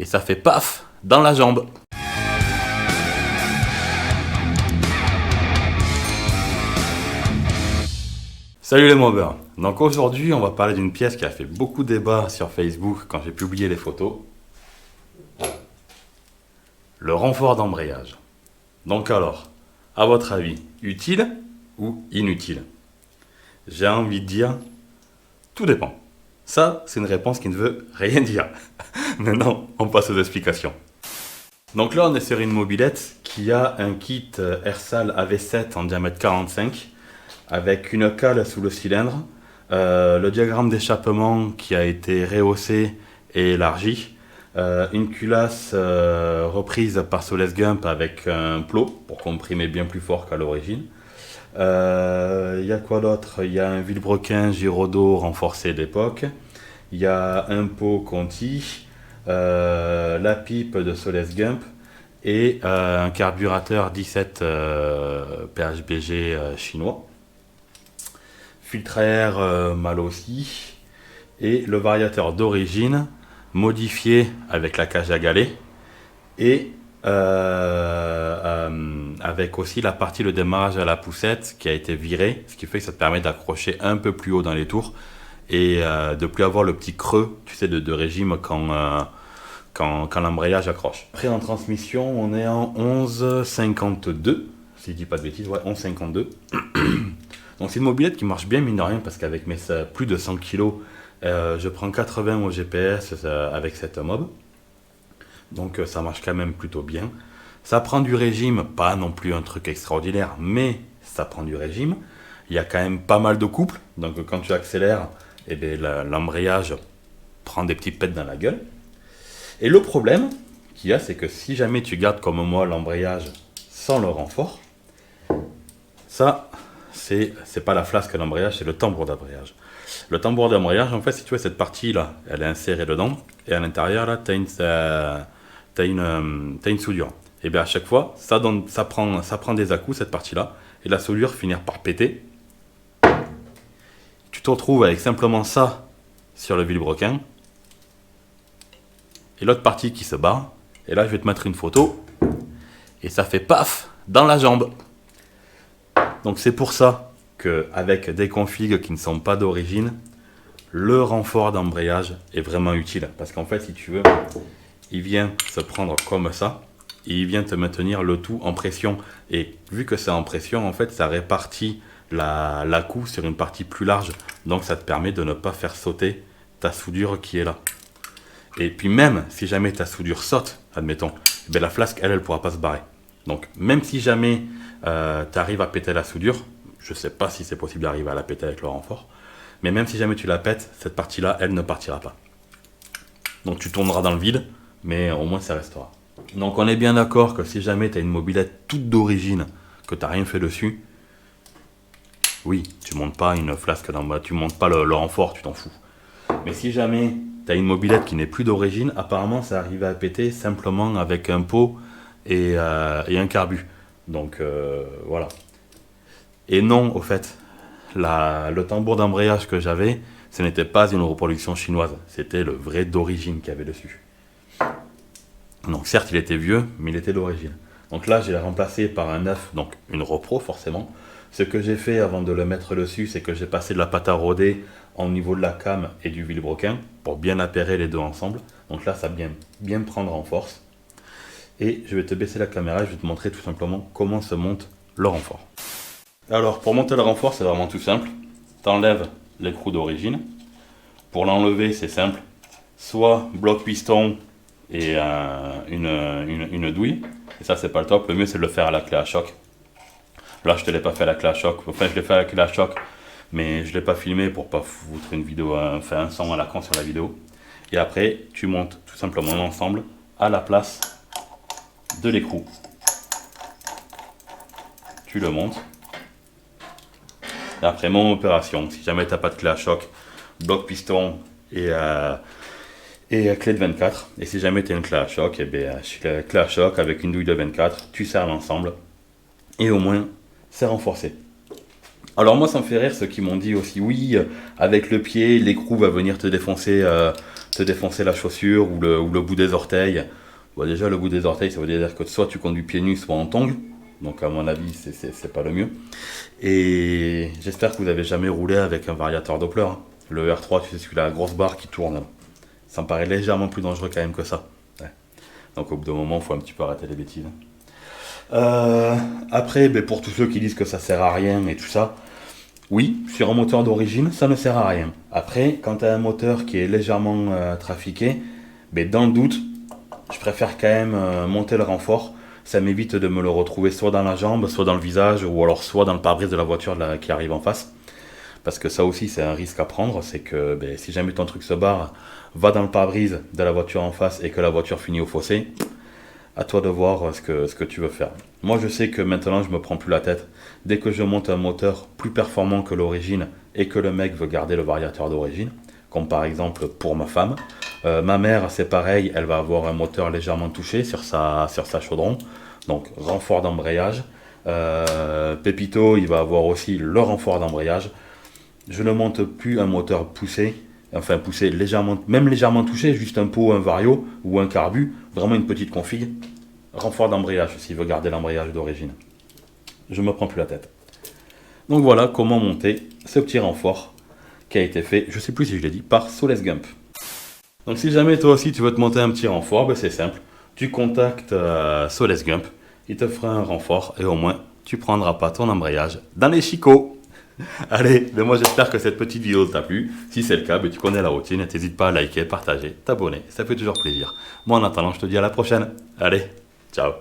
et ça fait paf dans la jambe. Salut les mobbers. Donc aujourd'hui on va parler d'une pièce qui a fait beaucoup de débat sur Facebook quand j'ai publié les photos. Le renfort d'embrayage. Donc alors, à votre avis, utile ou inutile? J'ai envie de dire, tout dépend. Ça, c'est une réponse qui ne veut rien dire. Maintenant, on passe aux explications. Donc là, on est sur une mobilette qui a un kit Airsal AV7 en diamètre 45 avec une cale sous le cylindre, le diagramme d'échappement qui a été rehaussé et élargi, une culasse reprise par Soles Gump avec un plot pour comprimer bien plus fort qu'à l'origine. Il y a quoi d'autre? Il y a un vilebrequin Giraudot renforcé d'époque. Il y a un pot Conti, la pipe de Soles Gump et un carburateur 17 PHBG chinois. Filtre à air mal aussi. Et le variateur d'origine modifié avec la cage à galets et avec aussi la partie de démarrage à la poussette qui a été virée, ce qui fait que ça te permet d'accrocher un peu plus haut dans les tours et de plus avoir le petit creux, tu sais, de régime quand l'embrayage accroche. Après en transmission, on est en 11,52, si je dis pas de bêtises, ouais, 11,52. Donc c'est une mobilette qui marche bien mine de rien parce qu'avec mes plus de 100 kg, je prends 80 au GPS avec cette mob. Donc ça marche quand même plutôt bien. Ça prend du régime, pas non plus un truc extraordinaire, mais ça prend du régime. Il y a quand même pas mal de couples, donc quand tu accélères, eh bien, l'embrayage prend des petits pets dans la gueule. Et le problème qu'il y a, c'est que si jamais tu gardes comme moi l'embrayage sans le renfort, ça, c'est pas la flasque d'embrayage, c'est le tambour d'embrayage. Le tambour d'embrayage, en fait, si tu vois cette partie-là, elle est insérée dedans, et à l'intérieur, là, tu as une soudure. Et bien à chaque fois, ça prend des à-coups, cette partie-là, et la soudure finit par péter. Tu te retrouves avec simplement ça sur le vilebrequin, et l'autre partie qui se barre, et là je vais te mettre une photo, et ça fait paf dans la jambe. Donc c'est pour ça qu'avec des configs qui ne sont pas d'origine, le renfort d'embrayage est vraiment utile. Parce qu'en fait, si tu veux, il vient se prendre comme ça, et il vient te maintenir le tout en pression. Et vu que c'est en pression, en fait, ça répartit la-coup sur une partie plus large. Donc ça te permet de ne pas faire sauter ta soudure qui est là. Et puis même si jamais ta soudure saute, admettons, ben la flasque, elle ne pourra pas se barrer. Donc même si jamais tu arrives à péter la soudure, je ne sais pas si c'est possible d'arriver à la péter avec le renfort, mais même si jamais tu la pètes, cette partie-là, elle ne partira pas. Donc tu tourneras dans le vide, mais au moins ça restera. Donc on est bien d'accord que si jamais tu as une mobilette toute d'origine, que tu n'as rien fait dessus, oui, tu montes pas une flasque tu montes pas le renfort, tu t'en fous. Mais si jamais tu as une mobilette qui n'est plus d'origine, apparemment ça arrive à péter simplement avec un pot et un carbu. Donc voilà. Et non, au fait, le tambour d'embrayage que j'avais, ce n'était pas une reproduction chinoise, c'était le vrai d'origine qu'il y avait dessus. Donc certes, il était vieux, mais il était d'origine. Donc là, j'ai remplacé par un neuf, donc une repro forcément. Ce que j'ai fait avant de le mettre dessus, c'est que j'ai passé de la pâte à rôder au niveau de la came et du vilebrequin pour bien appairer les deux ensemble. Donc là, ça va bien prendre en force. Et je vais te baisser la caméra, je vais te montrer tout simplement comment se monte le renfort. Alors, pour monter le renfort, c'est vraiment tout simple. Tu enlèves l'écrou d'origine. Pour l'enlever, c'est simple. Soit bloc piston et une douille. Et ça, c'est pas le top. Le mieux, c'est de le faire à la clé à choc. Là, je ne te l'ai pas fait à la clé à choc. Enfin, je l'ai fait à la clé à choc, mais je ne l'ai pas filmé pour pas foutre une vidéo, faire un son à la con sur la vidéo. Et après, tu montes tout simplement l'ensemble à la place de l'écrou. Tu le montes. Et après, mon opération, si jamais tu n'as pas de clé à choc, bloc piston et clé de 24. Et si jamais tu as une clé à choc, et bien, clé à choc avec une douille de 24, tu serres l'ensemble. Et au moins, c'est renforcé. Alors moi, ça me fait rire ceux qui m'ont dit aussi, oui, avec le pied, l'écrou va venir te défoncer te défoncer la chaussure ou le bout des orteils. Bon, déjà, le bout des orteils, ça veut dire que soit tu conduis pieds nus, soit en tongs. Donc, à mon avis, c'est pas le mieux. Et j'espère que vous n'avez jamais roulé avec un variateur Doppler, hein. Le R3, tu sais, celui-là, la grosse barre qui tourne. Ça me paraît légèrement plus dangereux quand même que ça. Ouais. Donc, au bout d'un moment, il faut un petit peu arrêter les bêtises. Après, pour tous ceux qui disent que ça sert à rien et tout ça, oui, sur un moteur d'origine, ça ne sert à rien. Après, quand tu as un moteur qui est légèrement trafiqué, dans le doute, je préfère quand même monter le renfort. Ça m'évite de me le retrouver soit dans la jambe, soit dans le visage, ou alors soit dans le pare-brise de la voiture qui arrive en face. Parce que ça aussi, c'est un risque à prendre. C'est que si jamais ton truc se barre, va dans le pare-brise de la voiture en face et que la voiture finit au fossé, à toi de voir ce que tu veux faire. Moi, je sais que maintenant, je me prends plus la tête. Dès que je monte un moteur plus performant que l'origine et que le mec veut garder le variateur d'origine, comme par exemple pour ma femme, ma mère, c'est pareil, elle va avoir un moteur légèrement touché sur sa chaudron, donc renfort d'embrayage. Pépito, il va avoir aussi le renfort d'embrayage. Je ne monte plus un moteur poussé, enfin poussé légèrement, même légèrement touché, juste un pot, un vario ou un carbu, vraiment une petite config. Renfort d'embrayage s'il veut garder l'embrayage d'origine. Je ne me prends plus la tête. Donc voilà comment monter ce petit renfort qui a été fait, je ne sais plus si je l'ai dit, par Soles Gump. Donc si jamais toi aussi tu veux te monter un petit renfort, c'est simple. Tu contactes Soles Gump, il te fera un renfort et au moins tu prendras pas ton embrayage dans les chicots. Allez, moi j'espère que cette petite vidéo t'a plu. Si c'est le cas, tu connais la routine. N'hésite pas à liker, partager, t'abonner. Ça fait toujours plaisir. Moi en attendant, je te dis à la prochaine. Allez, ciao.